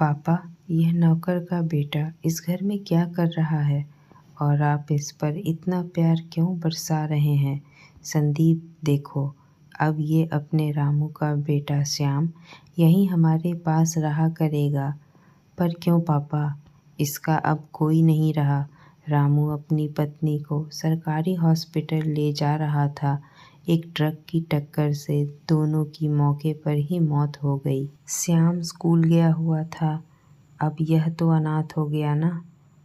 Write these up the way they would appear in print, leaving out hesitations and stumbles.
पापा, यह नौकर का बेटा इस घर में क्या कर रहा है और आप इस पर इतना प्यार क्यों बरसा रहे हैं? संदीप देखो, अब ये अपने रामू का बेटा श्याम यहीं हमारे पास रहा करेगा। पर क्यों पापा? इसका अब कोई नहीं रहा। रामू अपनी पत्नी को सरकारी हॉस्पिटल ले जा रहा था। एक ट्रक की टक्कर से दोनों की मौके पर ही मौत हो गई। श्याम स्कूल गया हुआ था। अब यह तो अनाथ हो गया ना।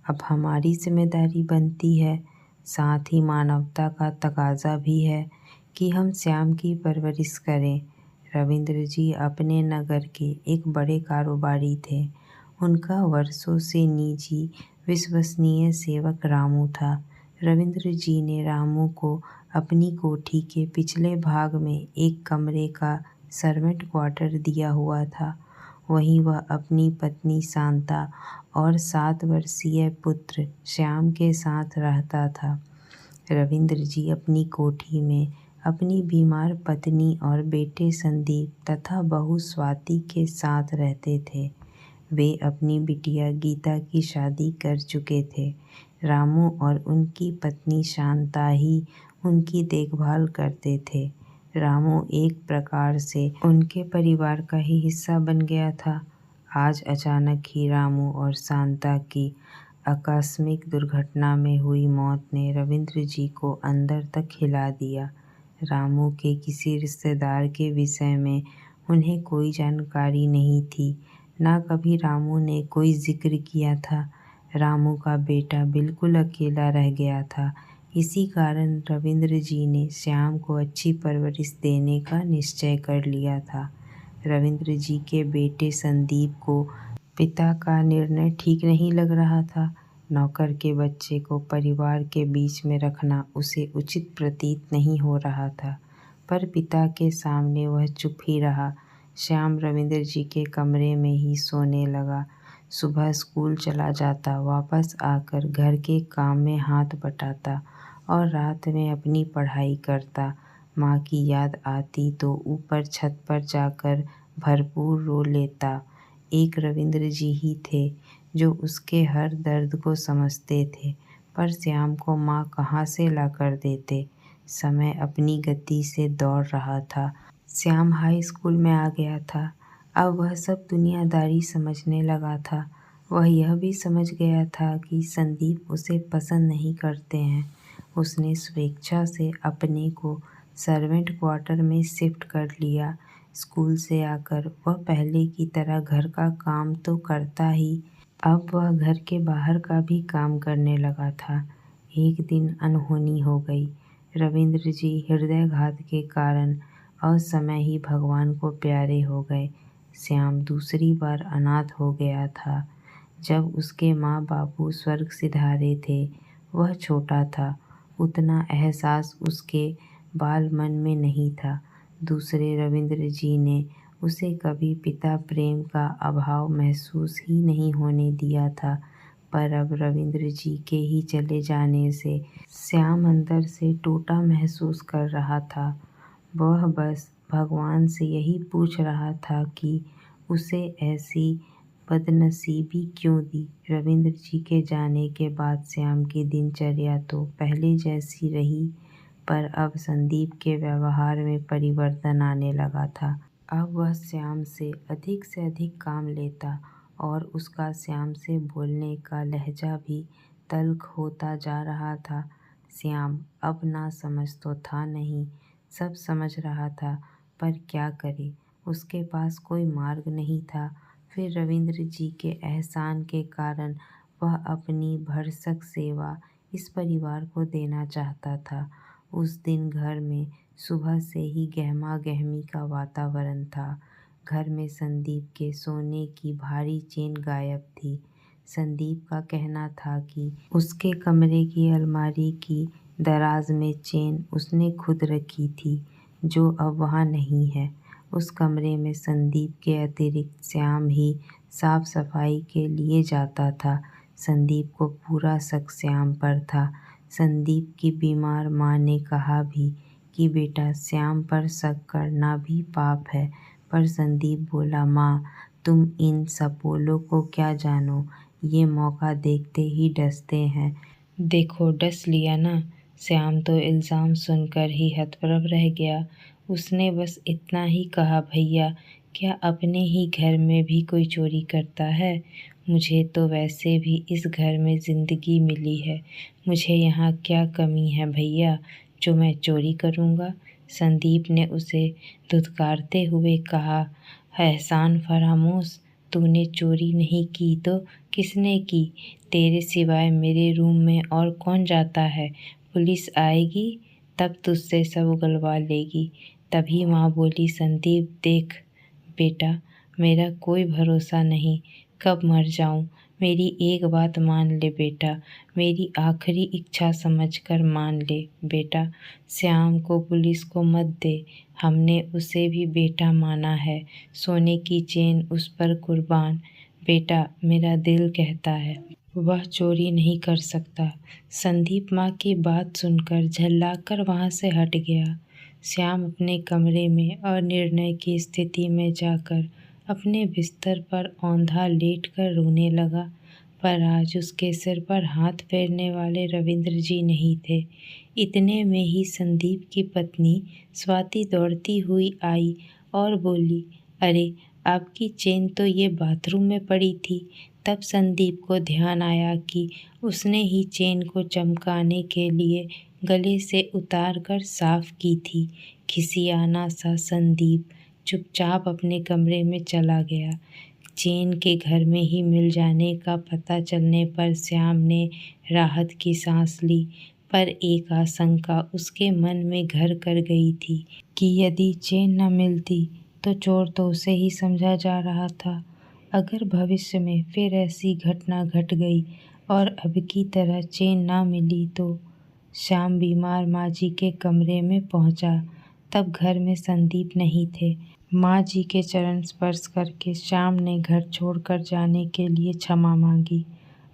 अब हमारी जिम्मेदारी बनती है, साथ ही मानवता का तकाजा भी है कि हम श्याम की परवरिश करें। रविंद्र जी अपने नगर के एक बड़े कारोबारी थे। उनका वर्षों से निजी विश्वसनीय सेवक रामू था। रविंद्र जी ने रामू को अपनी कोठी के पिछले भाग में एक कमरे का सर्वेंट क्वार्टर दिया हुआ था। वहीं वह अपनी पत्नी शांता और 7 वर्षीय पुत्र श्याम के साथ रहता था। रविंद्र जी अपनी कोठी में अपनी बीमार पत्नी और बेटे संदीप तथा बहू स्वाति के साथ रहते थे। वे अपनी बिटिया गीता की शादी कर चुके थे। रामू और उनकी पत्नी शांता ही उनकी देखभाल करते थे। रामू एक प्रकार से उनके परिवार का ही हिस्सा बन गया था। आज अचानक ही रामू और शांता की आकस्मिक दुर्घटना में हुई मौत ने रविंद्र जी को अंदर तक हिला दिया। रामू के किसी रिश्तेदार के विषय में उन्हें कोई जानकारी नहीं थी, ना कभी रामू ने कोई जिक्र किया था। रामू का बेटा बिल्कुल अकेला रह गया था। इसी कारण रविंद्र जी ने श्याम को अच्छी परवरिश देने का निश्चय कर लिया था। रविंद्र जी के बेटे संदीप को पिता का निर्णय ठीक नहीं लग रहा था। नौकर के बच्चे को परिवार के बीच में रखना उसे उचित प्रतीत नहीं हो रहा था, पर पिता के सामने वह चुप ही रहा। श्याम रविंद्र जी के कमरे में ही सोने लगा। सुबह स्कूल चला जाता, वापस आकर घर के काम में हाथ बटाता और रात में अपनी पढ़ाई करता। माँ की याद आती तो ऊपर छत पर जाकर भरपूर रो लेता। एक रविंद्र जी ही थे जो उसके हर दर्द को समझते थे, पर श्याम को माँ कहाँ से ला कर देते। समय अपनी गति से दौड़ रहा था। श्याम हाई स्कूल में आ गया था। अब वह सब दुनियादारी समझने लगा था। वह यह भी समझ गया था कि संदीप उसे पसंद नहीं करते हैं। उसने स्वेच्छा से अपने को सर्वेंट क्वार्टर में शिफ्ट कर लिया। स्कूल से आकर वह पहले की तरह घर का काम तो करता ही, अब वह घर के बाहर का भी काम करने लगा था। एक दिन अनहोनी हो गई। रविंद्र जी हृदयघात के कारण असमय ही भगवान को प्यारे हो गए। श्याम दूसरी बार अनाथ हो गया था। जब उसके माँ बापू स्वर्ग सिधारे थे, वह छोटा था। उतना एहसास उसके बाल मन में नहीं था। दूसरे रविंद्र जी ने उसे कभी पिता प्रेम का अभाव महसूस ही नहीं होने दिया था, पर अब रविंद्र जी के ही चले जाने से श्याम अंदर से टूटा महसूस कर रहा था। वह बस भगवान से यही पूछ रहा था कि उसे ऐसी बदनसीबी क्यों दी। रविंद्र जी के जाने के बाद श्याम की दिनचर्या तो पहले जैसी रही, पर अब संदीप के व्यवहार में परिवर्तन आने लगा था। अब वह श्याम से अधिक काम लेता और उसका श्याम से बोलने का लहजा भी तल्ख होता जा रहा था। श्याम अब ना समझ तो था नहीं, सब समझ रहा था, पर क्या करे, उसके पास कोई मार्ग नहीं था। फिर रविंद्र जी के एहसान के कारण वह अपनी भरसक सेवा इस परिवार को देना चाहता था। उस दिन घर में सुबह से ही गहमा गहमी का वातावरण था। घर में संदीप के सोने की भारी चेन गायब थी। संदीप का कहना था कि उसके कमरे की अलमारी की दराज में चेन उसने खुद रखी थी, जो अब वहाँ नहीं है। उस कमरे में संदीप के अतिरिक्त श्याम ही साफ सफाई के लिए जाता था। संदीप को पूरा शक श्याम पर था। संदीप की बीमार माँ ने कहा भी कि बेटा, श्याम पर शक करना भी पाप है, पर संदीप बोला, माँ तुम इन सपोलों को क्या जानो, ये मौका देखते ही डसते हैं। देखो डस लिया ना। श्याम तो इल्ज़ाम सुनकर ही हतप्रभ रह गया। उसने बस इतना ही कहा, भैया क्या अपने ही घर में भी कोई चोरी करता है? मुझे तो वैसे भी इस घर में ज़िंदगी मिली है, मुझे यहाँ क्या कमी है भैया जो मैं चोरी करूँगा? संदीप ने उसे धुतकारते हुए कहा, एहसान फरामोश, तूने चोरी नहीं की तो किसने की? तेरे सिवाय मेरे रूम में और कौन जाता है? पुलिस आएगी तब तुझसे सब उगलवा लेगी। तभी माँ बोली, संदीप देख बेटा, मेरा कोई भरोसा नहीं, कब मर जाऊँ। मेरी एक बात मान ले बेटा, मेरी आखिरी इच्छा समझकर मान ले बेटा। श्याम को पुलिस को मत दे, हमने उसे भी बेटा माना है। सोने की चेन उस पर कुर्बान। बेटा मेरा दिल कहता है वह चोरी नहीं कर सकता। संदीप माँ की बात सुनकर झल्लाकर वहाँ से हट गया। श्याम अपने कमरे में अनिर्णय की स्थिति में जाकर अपने बिस्तर पर औंधा लेटकर रोने लगा। पर आज उसके सिर पर हाथ फेरने वाले रविंद्र जी नहीं थे। इतने में ही संदीप की पत्नी स्वाति दौड़ती हुई आई और बोली, अरे आपकी चेन तो ये बाथरूम में पड़ी थी। तब संदीप को ध्यान आया कि उसने ही चेन को चमकाने के लिए गले से उतार कर साफ की थी। खिसियाना सा संदीप चुपचाप अपने कमरे में चला गया। चेन के घर में ही मिल जाने का पता चलने पर श्याम ने राहत की सांस ली। पर एक आशंका उसके मन में घर कर गई थी कि यदि चेन न मिलती तो चोर तो उसे ही समझा जा रहा था। अगर भविष्य में फिर ऐसी घटना घट गई और अब की तरह चेन ना मिली तो। श्याम बीमार माँ जी के कमरे में पहुंचा। तब घर में संदीप नहीं थे। माँ जी के चरण स्पर्श करके श्याम ने घर छोड़कर जाने के लिए क्षमा मांगी।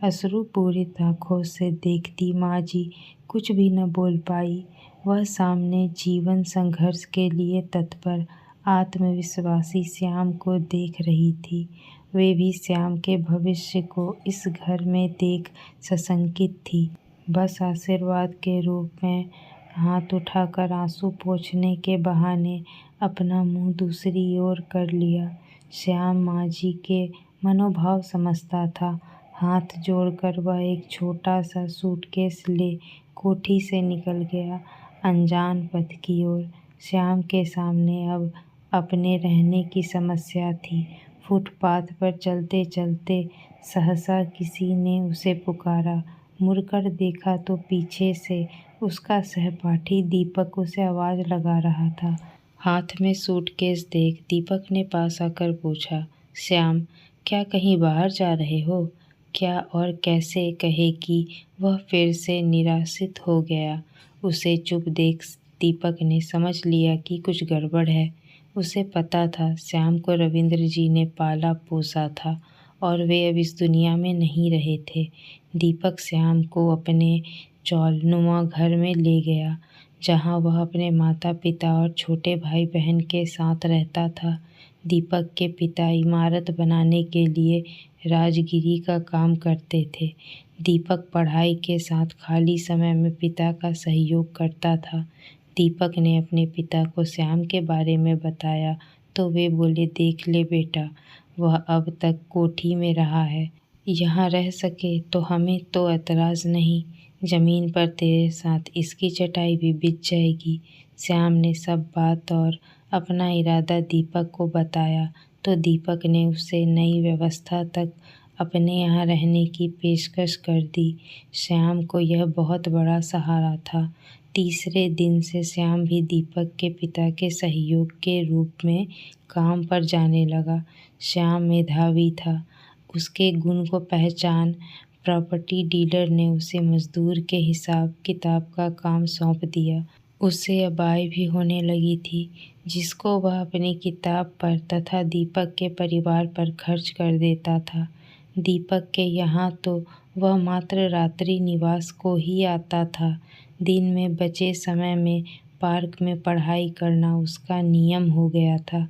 अश्रुपूरित आंखों से देखती माँ जी कुछ भी न बोल पाई। वह सामने जीवन संघर्ष के लिए तत्पर आत्मविश्वासी श्याम को देख रही थी। वे भी श्याम के भविष्य को इस घर में देख सशंकित थी। बस आशीर्वाद के रूप में हाथ उठाकर आंसू पोंछने के बहाने अपना मुंह दूसरी ओर कर लिया। श्याम माँ जी के मनोभाव समझता था। हाथ जोड़कर वह एक छोटा सा सूटकेस ले कोठी से निकल गया, अनजान पथ की ओर। श्याम के सामने अब अपने रहने की समस्या थी। फुटपाथ पर चलते चलते सहसा किसी ने उसे पुकारा। मुड़कर देखा तो पीछे से उसका सहपाठी दीपक उसे आवाज़ लगा रहा था। हाथ में सूटकेस देख दीपक ने पास आकर पूछा, श्याम क्या कहीं बाहर जा रहे हो? क्या और कैसे कहे कि वह फिर से निराशित हो गया। उसे चुप देख दीपक ने समझ लिया कि कुछ गड़बड़ है। उसे पता था श्याम को रविंद्र जी ने पाला पोसा था और वे अब इस दुनिया में नहीं रहे थे। दीपक श्याम को अपने चौलनुमा घर में ले गया, जहाँ वह अपने माता पिता और छोटे भाई बहन के साथ रहता था। दीपक के पिता इमारत बनाने के लिए राजगिरी का काम करते थे। दीपक पढ़ाई के साथ खाली समय में पिता का सहयोग करता था। दीपक ने अपने पिता को श्याम के बारे में बताया तो वे बोले, देख ले बेटा, वह अब तक कोठी में रहा है। यहाँ रह सके तो हमें तो एतराज़ नहीं। ज़मीन पर तेरे साथ इसकी चटाई भी बिछ जाएगी। श्याम ने सब बात और अपना इरादा दीपक को बताया तो दीपक ने उसे नई व्यवस्था तक अपने यहाँ रहने की पेशकश कर दी। श्याम को यह बहुत बड़ा सहारा था। तीसरे दिन से श्याम भी दीपक के पिता के सहयोग के रूप में काम पर जाने लगा। श्याम मेधावी था। उसके गुण को पहचान प्रॉपर्टी डीलर ने उसे मजदूर के हिसाब किताब का काम सौंप दिया। उसे अब आय भी होने लगी थी, जिसको वह अपनी किताब पर तथा दीपक के परिवार पर खर्च कर देता था। दीपक के यहाँ तो वह मात्र रात्रि निवास को ही आता था। दिन में बचे समय में पार्क में पढ़ाई करना उसका नियम हो गया था।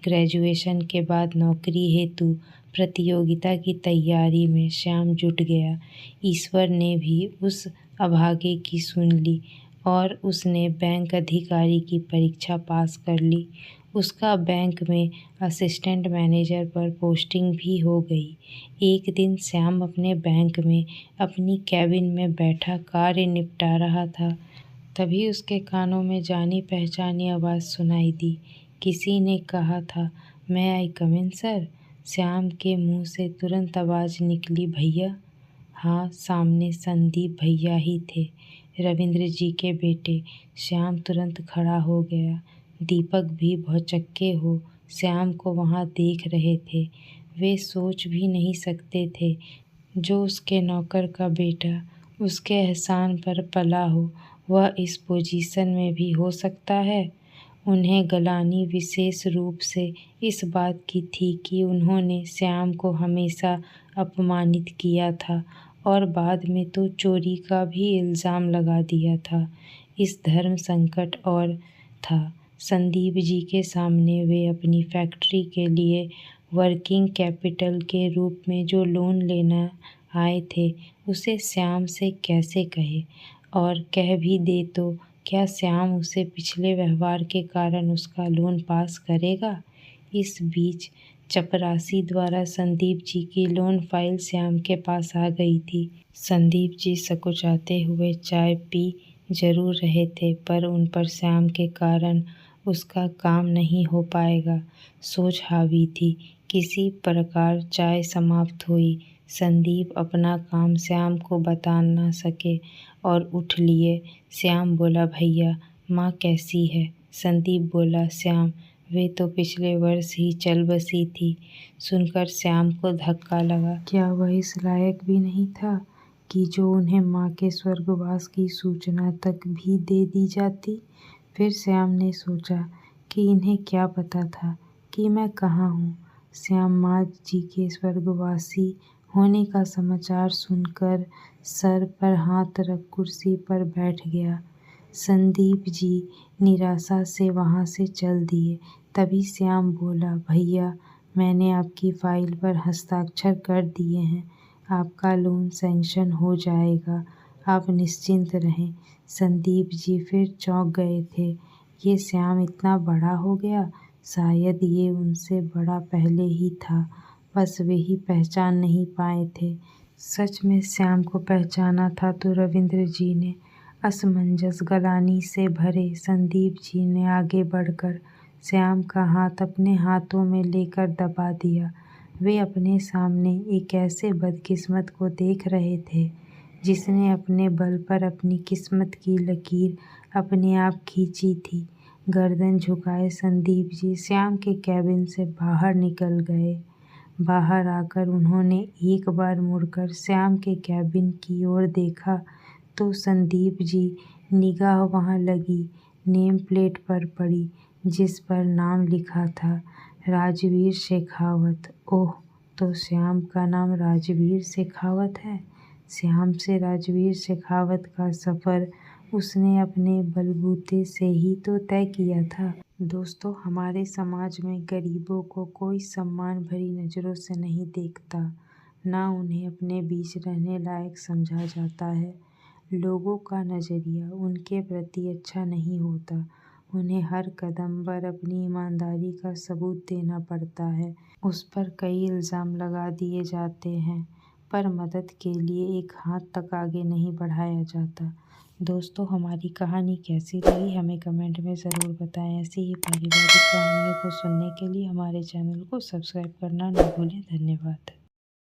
ग्रेजुएशन के बाद नौकरी हेतु प्रतियोगिता की तैयारी में श्याम जुट गया। ईश्वर ने भी उस अभागे की सुन ली और उसने बैंक अधिकारी की परीक्षा पास कर ली। उसका बैंक में असिस्टेंट मैनेजर पर पोस्टिंग भी हो गई। एक दिन श्याम अपने बैंक में अपनी कैबिन में बैठा कार्य निपटा रहा था। तभी उसके कानों में जानी पहचानी आवाज़ सुनाई दी। किसी ने कहा था, "मैं आई कम इन सर?" श्याम के मुंह से तुरंत आवाज़ निकली, "भैया।" हाँ, सामने संदीप भैया ही थे, रविंद्र जी के बेटे। श्याम तुरंत खड़ा हो गया। दीपक भी भौचक्के हो श्याम को वहाँ देख रहे थे। वे सोच भी नहीं सकते थे जो उसके नौकर का बेटा उसके एहसान पर पला हो वह इस पोजीशन में भी हो सकता है। उन्हें गलानी विशेष रूप से इस बात की थी कि उन्होंने श्याम को हमेशा अपमानित किया था और बाद में तो चोरी का भी इल्ज़ाम लगा दिया था। इस धर्म संकट और था। संदीप जी के सामने वे अपनी फैक्ट्री के लिए वर्किंग कैपिटल के रूप में जो लोन लेना आए थे उसे श्याम से कैसे कहे, और कह भी दे तो क्या श्याम उसे पिछले व्यवहार के कारण उसका लोन पास करेगा। इस बीच चपरासी द्वारा संदीप जी की लोन फाइल श्याम के पास आ गई थी। संदीप जी सकुचाते हुए चाय पी जरूर रहे थे, पर उन पर श्याम के कारण उसका काम नहीं हो पाएगा सोच हावी थी। किसी प्रकार चाय समाप्त हुई। संदीप अपना काम श्याम को बता न सके और उठ लिए। श्याम बोला, "भैया, माँ कैसी है?" संदीप बोला, "श्याम, वे तो पिछले वर्ष ही चल बसी थी।" सुनकर श्याम को धक्का लगा। क्या वह इस लायक भी नहीं था कि जो उन्हें माँ के स्वर्गवास की सूचना तक भी दे दी जाती। फिर श्याम ने सोचा कि इन्हें क्या पता था कि मैं कहाँ हूँ। श्याम माँ जी के स्वर्गवासी होने का समाचार सुनकर सर पर हाथ रख कुर्सी पर बैठ गया। संदीप जी निराशा से वहाँ से चल दिए। तभी श्याम बोला, "भैया, मैंने आपकी फाइल पर हस्ताक्षर कर दिए हैं। आपका लोन सैंक्शन हो जाएगा। आप निश्चिंत रहें।" संदीप जी फिर चौंक गए थे। ये श्याम इतना बड़ा हो गया। शायद ये उनसे बड़ा पहले ही था, बस वे ही पहचान नहीं पाए थे। सच में श्याम को पहचाना था तो रविंद्र जी ने। असमंजस गलानी से भरे संदीप जी ने आगे बढ़कर श्याम का हाथ अपने हाथों में लेकर दबा दिया। वे अपने सामने एक ऐसे बदकिस्मत को देख रहे थे जिसने अपने बल पर अपनी किस्मत की लकीर अपने आप खींची थी। गर्दन झुकाए संदीप जी श्याम के कैबिन से बाहर निकल गए। बाहर आकर उन्होंने एक बार मुड़कर श्याम के कैबिन की ओर देखा तो संदीप जी निगाह वहाँ लगी नेम प्लेट पर पड़ी जिस पर नाम लिखा था, राजवीर शेखावत। ओह, तो श्याम का नाम राजवीर शेखावत है। श्याम से राजवीर शेखावत का सफ़र उसने अपने बलबूते से ही तो तय किया था। दोस्तों, हमारे समाज में गरीबों को कोई सम्मान भरी नज़रों से नहीं देखता, ना उन्हें अपने बीच रहने लायक समझा जाता है। लोगों का नज़रिया उनके प्रति अच्छा नहीं होता। उन्हें हर कदम पर अपनी ईमानदारी का सबूत देना पड़ता है। उस पर कई इल्ज़ाम लगा दिए जाते हैं, पर मदद के लिए एक हाथ तक आगे नहीं बढ़ाया जाता। दोस्तों, हमारी कहानी कैसी लगी हमें कमेंट में ज़रूर बताएं। ऐसी ही पारिवारिक कहानियों को सुनने के लिए हमारे चैनल को सब्सक्राइब करना न भूलें। धन्यवाद।